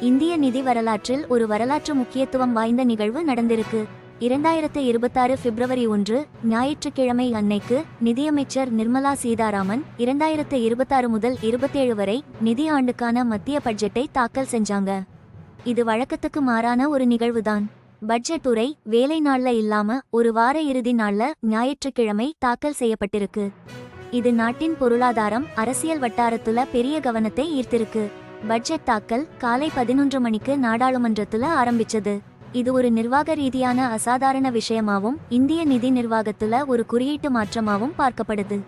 இந்திய நிதி வரலாற்றில் ஒரு வரலாற்று முக்கியத்துவம் வாய்ந்த நிகழ்வு நடந்திருக்கு. 2026 பிப்ரவரி 1 ஞாயிற்றுக்கிழமை அன்னைக்கு நிதியமைச்சர் நிர்மலா சீதாராமன் 2026 முதல் 27 வரை நிதி ஆண்டுக்கான மத்திய பட்ஜெட்டை தாக்கல் செஞ்சாங்க. இது வழக்கத்துக்கு மாறான ஒரு நிகழ்வுதான். பட்ஜெட் உரை வேலை நாள்ல இல்லாம ஒரு வார இறுதி நாள்ல ஞாயிற்றுக்கிழமை தாக்கல் செய்யப்பட்டிருக்கு. இது நாட்டின் பொருளாதாரம் அரசியல் வட்டாரத்துல பெரிய கவனத்தை ஈர்த்திருக்கு. பட்ஜெட் தாக்கல் காலை 11 மணிக்கு நாடாளுமன்றத்துல ஆரம்பிச்சது. இது ஒரு நிர்வாக ரீதியான அசாதாரண விஷயமாவும் இந்திய நிதி நிர்வாகத்துல ஒரு குறியீட்டு மாற்றமாவும் பார்க்கப்படுது.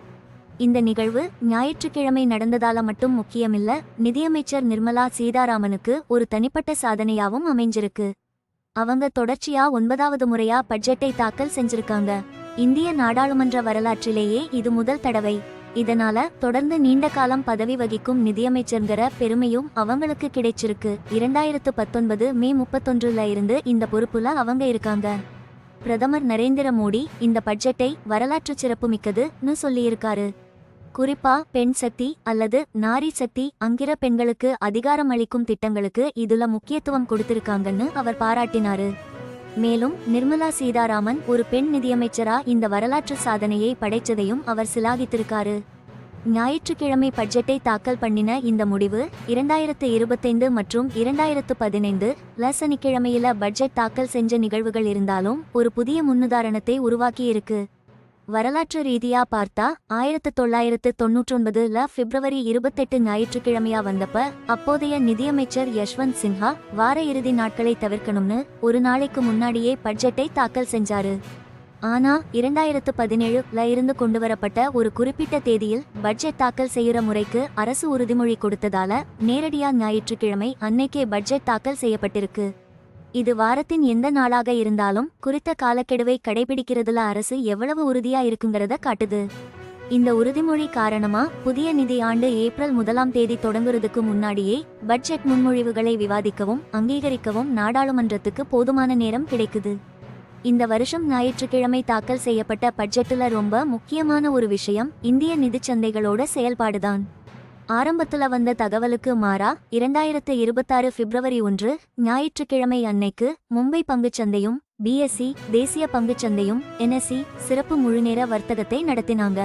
இந்த நிகழ்வு ஞாயிற்றுக்கிழமை நடந்ததால மட்டும் முக்கியமில்ல, நிதியமைச்சர் நிர்மலா சீதாராமனுக்கு ஒரு தனிப்பட்ட சாதனையாவும் அமைஞ்சிருக்கு. அவங்க தொடர்ச்சியா 9வது முறையா பட்ஜெட்டை தாக்கல் செஞ்சிருக்காங்க. இந்திய நாடாளுமன்ற வரலாற்றிலேயே இது முதல் தடவை. இதனால தொடர்ந்து நீண்ட காலம் பதவி வகிக்கும் நிதியமைச்சர்ங்கிற பெருமையும் அவங்களுக்கு கிடைச்சிருக்கு. 2019 மே 31ல இருந்து இந்த பொறுப்புல அவங்க இருக்காங்க. பிரதமர் நரேந்திர மோடி இந்த பட்ஜெட்டை வரலாற்று சிறப்புமிக்கதுன்னு சொல்லியிருக்காரு. குறிப்பா பெண் சக்தி அல்லது நாரி சக்தி அங்கிற பெண்களுக்கு அதிகாரம் அளிக்கும் திட்டங்களுக்கு இதுல முக்கியத்துவம் கொடுத்திருக்காங்கன்னு அவர் பாராட்டினாரு. மேலும் நிர்மலா சீதாராமன் ஒரு பெண் நிதியமைச்சரா இந்த வரலாற்று சாதனையை படைச்சதையும் அவர் சிலாகித்திருக்காரு. ஞாயிற்றுக்கிழமை பட்ஜெட்டை தாக்கல் பண்ணின இந்த முடிவு 2025 மற்றும் 2015 சனிக்கிழமையில பட்ஜெட் தாக்கல் செஞ்ச நிகழ்வுகள் இருந்தாலும் ஒரு புதிய முன்னுதாரணத்தை உருவாக்கியிருக்கு. வரலாற்று ரீதியா பார்த்தா 1999ல பிப்ரவரி 28 ஞாயிற்றுக்கிழமையா வந்தப்ப அப்போதைய நிதியமைச்சர் யஷ்வந்த் சின்ஹா வார இறுதி நாட்களை தவிர்க்கணும்னு ஒரு நாளைக்கு முன்னாடியே பட்ஜெட்டை தாக்கல் செஞ்சாரு. ஆனா 2017ல இருந்து கொண்டுவரப்பட்ட ஒரு குறிப்பிட்ட தேதியில் பட்ஜெட் தாக்கல் செய்யற முறைக்கு அரசு உறுதிமொழி கொடுத்ததால நேரடியா ஞாயிற்றுக்கிழமை அன்னைக்கே பட்ஜெட் தாக்கல் செய்யப்பட்டிருக்கு. இது வாரத்தின் எந்த நாளாக இருந்தாலும் குறித்த காலக்கெடுவை கடைபிடிக்கிறதுல அரசு எவ்வளவு உறுதியா இருக்குங்கிறத காட்டுது. இந்த உறுதிமொழி காரணமா புதிய நிதி ஆண்டு ஏப்ரல் 1ஆம் தேதி தொடங்குறதுக்கு முன்னாடியே பட்ஜெட் முன்மொழிவுகளை விவாதிக்கவும் அங்கீகரிக்கவும் நாடாளுமன்றத்துக்கு போதுமான நேரம் கிடைக்குது. இந்த வருஷம் ஞாயிற்றுக்கிழமை தாக்கல் செய்யப்பட்ட பட்ஜெட்டுல ரொம்ப முக்கியமான ஒரு விஷயம் இந்திய நிதிச்சந்தைகளோட செயல்பாடுதான். ஆரம்பத்துல வந்த தகவலுக்கு மாறா 2026 பிப்ரவரி 1 ஞாயிற்றுக்கிழமை அன்னைக்கு மும்பை பங்குச்சந்தையும் BSE தேசிய பங்குச்சந்தையும் NSE சிறப்பு முழுநேர வர்த்தகத்தை நடத்தினாங்க.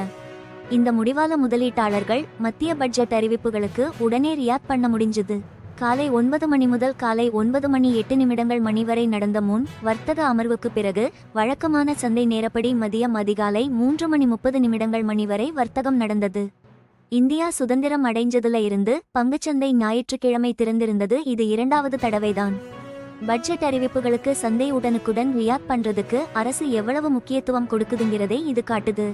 இந்த முடிவால முதலீட்டாளர்கள் மத்திய பட்ஜெட் அறிவிப்புகளுக்கு உடனே ரியாக்ட் பண்ண முடிஞ்சது. காலை 9 மணி முதல் காலை 9 மணி 8 நிமிடங்கள் மணி வரை நடந்த முன் வர்த்தக அமர்வுக்கு பிறகு வழக்கமான சந்தை நேரப்படி மதியம் அதிகாலை 3 மணி 30 நிமிடங்கள் மணி வரை வர்த்தகம் நடந்தது. இந்தியா சுதந்திரம் அடைஞ்சதுல இருந்து பங்குச்சந்தை ஞாயிற்றுக்கிழமை திறந்திருந்தது இது 2வது தடவைதான். பட்ஜெட் அறிவிப்புகளுக்கு சந்தை உடனுக்குடன் ரியாக்ட் பண்றதுக்கு அரசு எவ்வளவு முக்கியத்துவம் கொடுக்குதுங்கிறதை இது காட்டுது.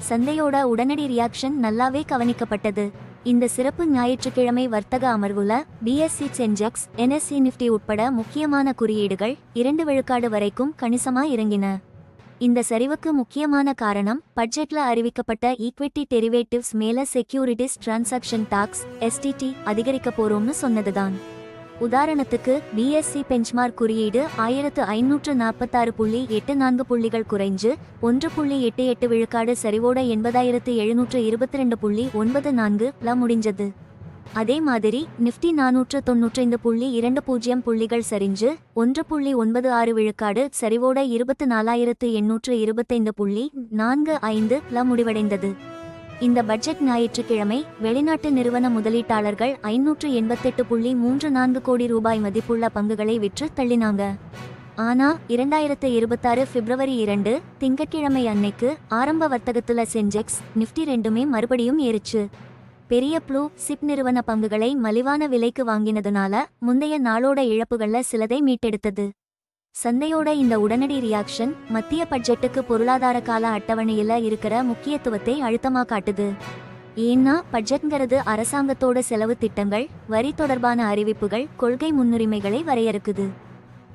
சந்தையோட உடனடி ரியாக்ஷன் நல்லாவே கவனிக்கப்பட்டது. இந்த சிறப்பு ஞாயிற்றுக்கிழமை வர்த்தக அமர்வுல BSE சென்செக்ஸ் NSE நிஃப்டி உட்பட முக்கியமான குறியீடுகள் 2 விழுக்காடு வரைக்கும் கணிசமா இறங்கின. இந்த சரிவுக்கு முக்கியமான காரணம் பட்ஜெட்ல அறிவிக்கப்பட்ட ஈக்விட்டி டெரிவேட்டிவ்ஸ் மேல செக்யூரிட்டிஸ் டிரான்சாக்ஷன் டாக்ஸ் STT அதிகரிக்க போறோம்னு சொன்னதுதான். உதாரணத்துக்கு BSE பெஞ்ச்மார்க் குறியீடு 1546.84 புள்ளிகள் குறைஞ்சு 1.88 விழுக்காடு சரிவோட 80,722.94ல முடிஞ்சது. அதே மாதிரி நிஃப்டி 495.20 புள்ளிகள் சரிஞ்சு 1.96 விழுக்காடு சரிவோட 24,825.45ல முடிவடைந்தது. இந்த பட்ஜெட் ஞாயிற்றுக்கிழமை வெளிநாட்டு நிறுவன முதலீட்டாளர்கள் 588.34 கோடி ரூபாய் மதிப்புள்ள பங்குகளை விற்று தள்ளினாங்க. ஆனா 2026 பிப்ரவரி 2 திங்கட்கிழமை அன்னைக்கு ஆரம்ப வர்த்தகத்துல சென்செக்ஸ் நிஃப்டி ரெண்டுமே மறுபடியும் ஏறிச்சு. பெரிய ப்ளூ சிப் நிறுவன பங்குகளை மலிவான விலைக்கு வாங்கினதுனால முந்தைய நாளோட இழப்புகள்ல சிலதை மீட்டெடுத்தது. சந்தையோட இந்த உடனடி ரியாக்ஷன் மத்திய பட்ஜெட்டுக்கு பொருளாதார கால அட்டவணையில இருக்கிற முக்கியத்துவத்தை அழுத்தமா காட்டுது. ஏன்னா பட்ஜெட்ங்கிறது அரசாங்கத்தோட செலவு திட்டங்கள், வரி தொடர்பான அறிவிப்புகள், கொள்கை முன்னுரிமைகளை வரையறுக்குது.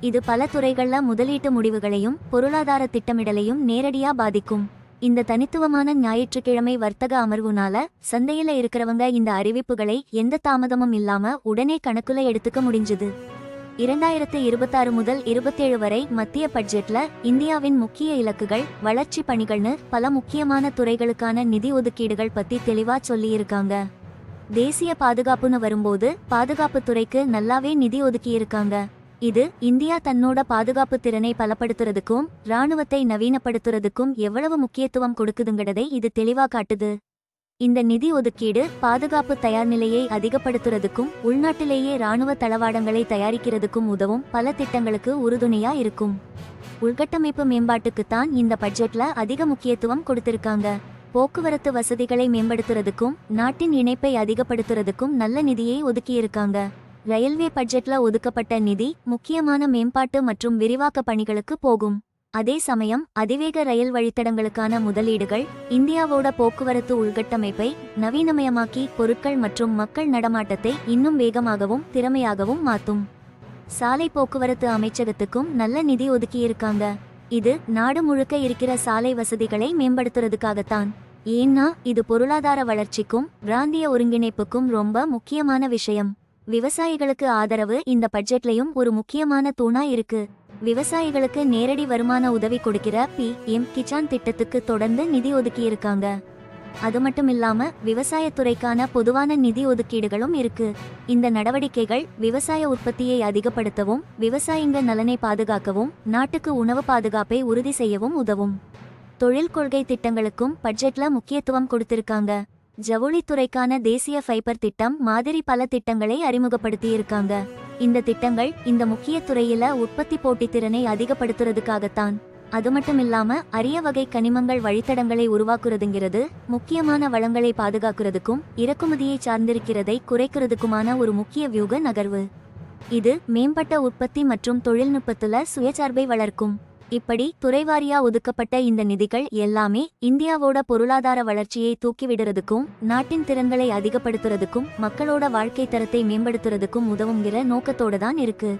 இது பல துறைகள்ல முதலீட்டு முடிவுகளையும் பொருளாதார திட்டமிடலையும் நேரடியா பாதிக்கும். இந்த தனித்துவமான ஞாயிற்றுக்கிழமை வர்த்தக அமர்வுனால சந்தையில இருக்கிறவங்க இந்த அறிவிப்புகளை எந்த தாமதமும் இல்லாம உடனே கணக்குல எடுத்துக்க முடிஞ்சது. 2026 முதல் 27 வரை மத்திய பட்ஜெட்ல இந்தியாவின் முக்கிய இலக்குகள், வளர்ச்சி பணிகள்னு பல முக்கியமான துறைகளுக்கான நிதி ஒதுக்கீடுகள் பத்தி தெளிவா சொல்லியிருக்காங்க. தேசிய பாதுகாப்புன்னு வரும்போது பாதுகாப்புத் துறைக்கு நல்லாவே நிதி ஒதுக்கியிருக்காங்க. இது இந்தியா தன்னோட பாதுகாப்பு திறனை பலப்படுத்துறதுக்கும் இராணுவத்தை நவீனப்படுத்துறதுக்கும் எவ்வளவு முக்கியத்துவம் கொடுக்குதுங்கிறதை இது தெளிவா காட்டுது. இந்த நிதி ஒதுக்கீடு பாதுகாப்பு தயார்நிலையை அதிகப்படுத்துறதுக்கும் உள்நாட்டிலேயே இராணுவ தளவாடங்களை தயாரிக்கிறதுக்கும் உதவும் பல திட்டங்களுக்கு உறுதுணையா இருக்கும். உள்கட்டமைப்பு மேம்பாட்டுக்குத்தான் இந்த பட்ஜெட்ல அதிக முக்கியத்துவம் கொடுத்திருக்காங்க. போக்குவரத்து வசதிகளை மேம்படுத்துறதுக்கும் நாட்டின் இணைப்பை அதிகப்படுத்துறதுக்கும் நல்ல நிதியை ஒதுக்கியிருக்காங்க. ரயில்வே பட்ஜெட்ல ஒதுக்கப்பட்ட நிதி முக்கியமான மேம்பாட்டு மற்றும் விரிவாக்க பணிகளுக்கு போகும். அதே சமயம் அதிவேக ரயில் வழித்தடங்களுக்கான முதலீடுகள் இந்தியாவோட போக்குவரத்து உள்கட்டமைப்பை நவீனமயமாக்கி பொருட்கள் மற்றும் மக்கள் நடமாட்டத்தை இன்னும் வேகமாகவும் திறமையாகவும் மாற்றும். சாலை போக்குவரத்து அமைச்சகத்துக்கும் நல்ல நிதி ஒதுக்கியிருக்காங்க. இது நாடு முழுக்க இருக்கிற சாலை வசதிகளை மேம்படுத்துறதுக்காகத்தான். ஏன்னா இது பொருளாதார வளர்ச்சிக்கும் பிராந்திய ஒருங்கிணைப்புக்கும் ரொம்ப முக்கியமான விஷயம். விவசாயிகளுக்கு ஆதரவு இந்த பட்ஜெட்லயும் ஒரு முக்கியமான தூணா இருக்கு. விவசாயிகளுக்கு நேரடி வருமான உதவி கொடுக்கிற PM கிசான் திட்டத்துக்கு தொடர்ந்து நிதி ஒதுக்கியிருக்காங்க. அது மட்டும் இல்லாம விவசாயத்துறைக்கான பொதுவான நிதி ஒதுக்கீடுகளும் இருக்கு. இந்த நடவடிக்கைகள் விவசாய உற்பத்தியை அதிகப்படுத்தவும் விவசாயிங்க நலனை பாதுகாக்கவும் நாட்டுக்கு உணவு பாதுகாப்பை உறுதி செய்யவும் உதவும். தொழில் கொள்கை திட்டங்களுக்கும் பட்ஜெட்ல முக்கியத்துவம் கொடுத்திருக்காங்க. ஜவுளித்துறைக்கான தேசிய ஃபைபர் திட்டம் மாதிரி பல திட்டங்களை அறிமுகப்படுத்தியிருக்காங்க. இந்த திட்டங்கள் இந்த முக்கிய துறையில உற்பத்தி போட்டித்திறனை அதிகப்படுத்துறதுக்காகத்தான். அது மட்டும் இல்லாம அரிய வகை கனிமங்கள் வழித்தடங்களை உருவாக்குறதுங்கிறது முக்கியமான வளங்களை பாதுகாக்கிறதுக்கும் இறக்குமதியை சார்ந்திருக்கிறதை குறைக்கிறதுக்குமான ஒரு முக்கிய வியூக நகர்வு. இது மேம்பட்ட உற்பத்தி மற்றும் தொழில்நுட்பத்துல சுயசார்பை வளர்க்கும். இப்படி துறைவாரியா ஒதுக்கப்பட்ட இந்த நிதிகள் எல்லாமே இந்தியாவோட பொருளாதார வளர்ச்சியை தூக்கிவிடுறதுக்கும் நாட்டின் திறன்களை அதிகப்படுத்துறதுக்கும் மக்களோட வாழ்க்கை தரத்தை மேம்படுத்துறதுக்கும் உதவுங்கிற நோக்கத்தோட தான் இருக்கு.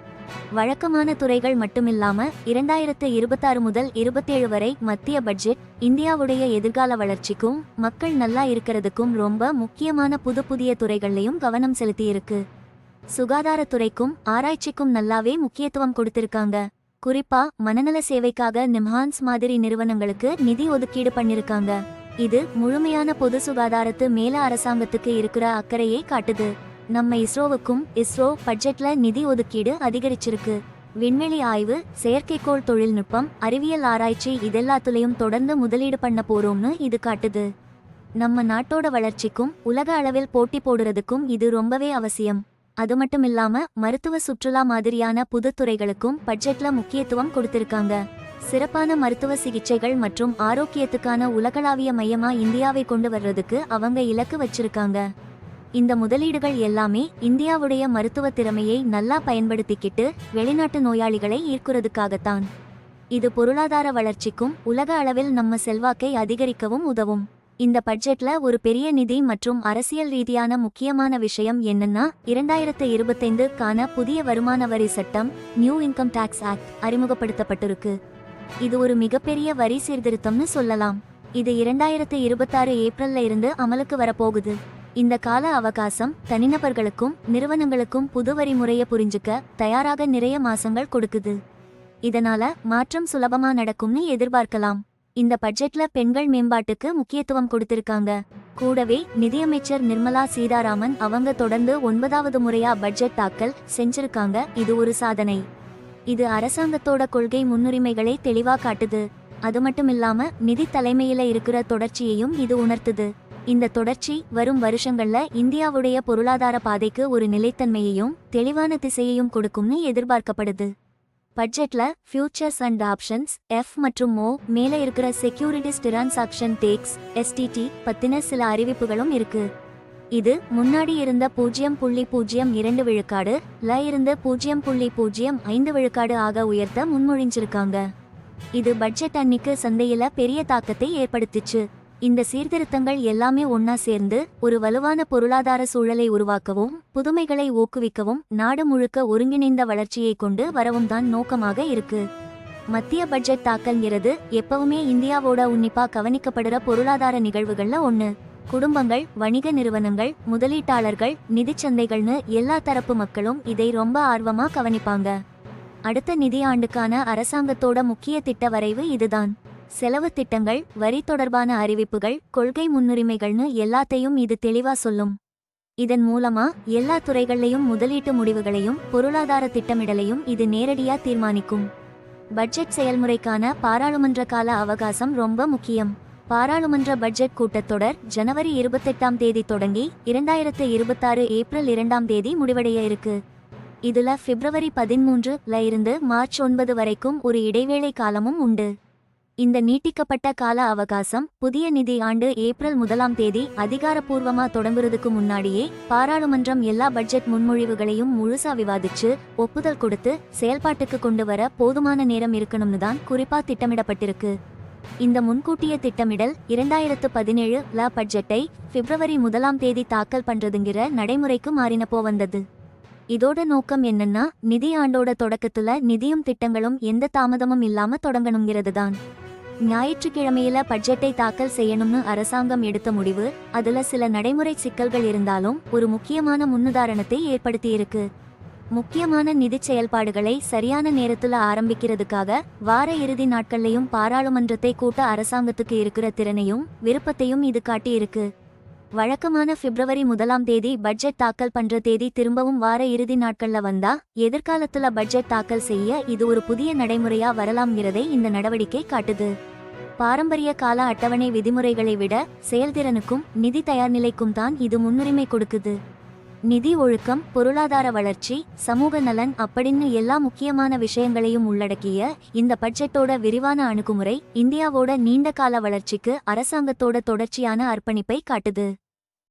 வழக்கமான துறைகள் மட்டுமில்லாம 2026 முதல் 27 வரை மத்திய பட்ஜெட் இந்தியாவுடைய எதிர்கால வளர்ச்சிக்கும் மக்கள் நல்லா இருக்கிறதுக்கும் ரொம்ப முக்கியமான புதிய துறைகள்லையும் கவனம் செலுத்தியிருக்கு. சுகாதாரத்துறைக்கும் ஆராய்ச்சிக்கும் நல்லாவே முக்கியத்துவம் கொடுத்திருக்காங்க. குறிப்பா மனநல சேவைக்காக நிம்ஹான்ஸ் மாதிரி நிறுவனங்களுக்கு நிதி ஒதுக்கீடு பண்ணிருக்காங்க. இது முழுமையான பொது சுகாதாரத்து மேல அரசாங்கத்துக்கு இருக்கிற அக்கறையை காட்டுது. நம்ம இஸ்ரோ பட்ஜெட்ல நிதி ஒதுக்கீடு அதிகரிச்சிருக்கு. விண்வெளி ஆய்வு, செயற்கைக்கோள் தொழில்நுட்பம், அறிவியல் ஆராய்ச்சி இதெல்லாத்துலயும் தொடர்ந்து முதலீடு பண்ண போறோம்னு இது காட்டுது. நம்ம நாட்டோட வளர்ச்சிக்கும் உலக அளவில் போட்டி போடுறதுக்கும் இது ரொம்பவே அவசியம். அது மட்டும் இல்லாம மருத்துவ சுற்றுலா மாதிரியான புது துறைகளுக்கும் பட்ஜெட்ல முக்கியத்துவம் கொடுத்திருக்காங்க. சிறப்பான மருத்துவ சிகிச்சைகள் மற்றும் ஆரோக்கியத்துக்கான உலகளாவிய மையமா இந்தியாவை கொண்டு வர்றதுக்கு அவங்க இலக்கு வச்சிருக்காங்க. இந்த முதலீடுகள் எல்லாமே இந்தியாவுடைய மருத்துவ திறமையை நல்லா பயன்படுத்திக்கிட்டு வெளிநாட்டு நோயாளிகளை ஈர்க்கிறதுக்காகத்தான். இது பொருளாதார வளர்ச்சிக்கும் உலக அளவில் நம்ம செல்வாக்கை அதிகரிக்கவும் உதவும். இந்த பட்ஜெட்ல ஒரு பெரிய நிதி மற்றும் அரசியல் ரீதியான முக்கியமான விஷயம் என்னன்னா 2025க்கான புதிய வருமான வரி சட்டம் நியூ இன்கம் டாக்ஸ் ஆக்ட் அறிமுகப்படுத்தப்பட்டிருக்கு. இது ஒரு மிகப்பெரிய வரி சீர்திருத்தம்னு சொல்லலாம். இது 2026 ஏப்ரல்ல இருந்து அமலுக்கு வரப்போகுது. இந்த கால அவகாசம் தனிநபர்களுக்கும் நிறுவனங்களுக்கும் புது வரி முறையை புரிஞ்சுக்க தயாராக நிறைய மாசங்கள் கொடுக்குது. இதனால மாற்றம் சுலபமா நடக்கும்னு எதிர்பார்க்கலாம். இந்த பட்ஜெட்ல பெண்கள் மேம்பாட்டுக்கு முக்கியத்துவம் கொடுத்திருக்காங்க. கூடவே நிதியமைச்சர் நிர்மலா சீதாராமன் அவங்க தொடர்ந்து 9வது முறையா பட்ஜெட் தாக்கல் செஞ்சிருக்காங்க. இது ஒரு சாதனை. இது அரசாங்கத்தோட கொள்கை முன்னுரிமைகளை தெளிவா காட்டுது. அது மட்டும் இல்லாம நிதி தலைமையில இருக்கிற தொடர்ச்சியையும் இது உணர்த்துது. இந்த தொடர்ச்சி வரும் வருஷங்கள்ல இந்தியாவுடைய பொருளாதார பாதைக்கு ஒரு நிலைத்தன்மையையும் தெளிவான திசையையும் கொடுக்கும்னு எதிர்பார்க்கப்படுது. பட்ஜெட்ல ஃபியூச்சர்ஸ் அண்ட் ஆப்ஷன்ஸ் மற்றும் மேல இருக்கிற செக்யூரிட்டிஸ் டிரான்சாக்ஷன் டேக்ஸ் STT பத்தின சில அறிவிப்புகளும் இருக்கு. இது முன்னாடி இருந்த 0.02 விழுக்காடு இருந்து 0.05 விழுக்காடு ஆக உயர்த்த முன்மொழிஞ்சிருக்காங்க. இது பட்ஜெட் அன்னிக்கு சந்தையில பெரிய தாக்கத்தை ஏற்படுத்திச்சு. இந்த சீர்திருத்தங்கள் எல்லாமே ஒன்னா சேர்ந்து ஒரு வலுவான பொருளாதார சூழலை உருவாக்கவும் புதுமைகளை ஊக்குவிக்கவும் நாடு முழுக்க ஒருங்கிணைந்த வளர்ச்சியை கொண்டு வரவும் தான் நோக்கமாக இருக்கு. மத்திய பட்ஜெட் தாக்கல்ங்கிறது எப்பவுமே இந்தியாவோட உன்னிப்பா கவனிக்கப்படுற பொருளாதார நிகழ்வுகள்ல ஒண்ணு. குடும்பங்கள், வணிக நிறுவனங்கள், முதலீட்டாளர்கள், நிதிச்சந்தைகள்னு எல்லா தரப்பு மக்களும் இதை ரொம்ப ஆர்வமா கவனிப்பாங்க. அடுத்த நிதியாண்டுக்கான அரசாங்கத்தோட முக்கிய திட்ட வரைவு இதுதான். செலவு திட்டங்கள், வரி தொடர்பான அறிவிப்புகள், கொள்கை முன்னுரிமைகள்னு எல்லாத்தையும் இது தெளிவா சொல்லும். இதன் மூலமா எல்லா துறைகள்லையும் முதலீட்டு முடிவுகளையும் பொருளாதார திட்டமிடலையும் இது நேரடியா தீர்மானிக்கும். பட்ஜெட் செயல்முறைக்கான பாராளுமன்ற கால அவகாசம் ரொம்ப முக்கியம். பாராளுமன்ற பட்ஜெட் கூட்டத்தொடர் ஜனவரி 28ஆம் தேதி தொடங்கி 2026 ஏப்ரல் 2ஆம் தேதி முடிவடைய இருக்கு. இதுல பிப்ரவரி 13ல இருந்து மார்ச் 9 வரைக்கும் ஒரு இடைவேளை காலமும் உண்டு. இந்த நீட்டிக்கப்பட்ட கால அவகாசம் புதிய நிதி ஆண்டு ஏப்ரல் 1ஆம் தேதி அதிகாரப்பூர்வமா தொடங்குறதுக்கு முன்னாடியே பாராளுமன்றம் எல்லா பட்ஜெட் முன்மொழிவுகளையும் முழுசா விவாதிச்சு ஒப்புதல் கொடுத்து செயல்பாட்டுக்கு கொண்டு வர போதுமான நேரம் இருக்கணும்னு தான் குறிப்பா திட்டமிடப்பட்டிருக்கு. இந்த முன்கூட்டிய திட்டமிடல் 2017 பட்ஜெட்டை பிப்ரவரி 1ஆம் தேதி தாக்கல் பண்றதுங்கிற நடைமுறைக்கு மாறினப்போ வந்தது. இதோட நோக்கம் என்னன்னா, நிதி ஆண்டோட தொடக்கத்துல நிதியும் திட்டங்களும் எந்த தாமதமும் இல்லாம தொடங்கணுங்கிறது தான். ஞாயிற்றுக்கிழமையில பட்ஜெட்டை தாக்கல் செய்யணும்னு அரசாங்கம் எடுத்த முடிவு அதுல சில நடைமுறை சிக்கல்கள் இருந்தாலும் ஒரு முக்கியமான முன்னுதாரணத்தை ஏற்படுத்தியிருக்கு. முக்கியமான நிதி செயல்பாடுகளை சரியான நேரத்துல ஆரம்பிக்கிறதுக்காக வார இறுதி நாட்கள்லையும் பாராளுமன்றத்தை கூட்ட அரசாங்கத்துக்கு இருக்கிற திறனையும் விருப்பத்தையும் இது காட்டியிருக்கு. வழக்கமான பிப்ரவரி 1ஆம் தேதி பட்ஜெட் தாக்கல் பண்ற தேதி திரும்பவும் வார இறுதி நாட்கள்ல வந்தா எதிர்காலத்துல பட்ஜெட் தாக்கல் செய்ய இது ஒரு புதிய நடைமுறையா வரலாம்ங்கிறதை இந்த நடவடிக்கை காட்டுது. பாரம்பரிய கால அட்டவணை விதிமுறைகளை விட செயல்திறனுக்கும் நிதி தயார்நிலைக்கும் தான் இது முன்னுரிமை கொடுக்குது. நிதி ஒழுக்கம், பொருளாதார வளர்ச்சி, சமூக நலன் அப்படின்னு எல்லா முக்கியமான விஷயங்களையும் உள்ளடக்கிய இந்த பட்ஜெட்டோட விரிவான அணுகுமுறை இந்தியாவோட நீண்ட கால வளர்ச்சிக்கு அரசாங்கத்தோட தொடர்ச்சியான அர்ப்பணிப்பை காட்டுது.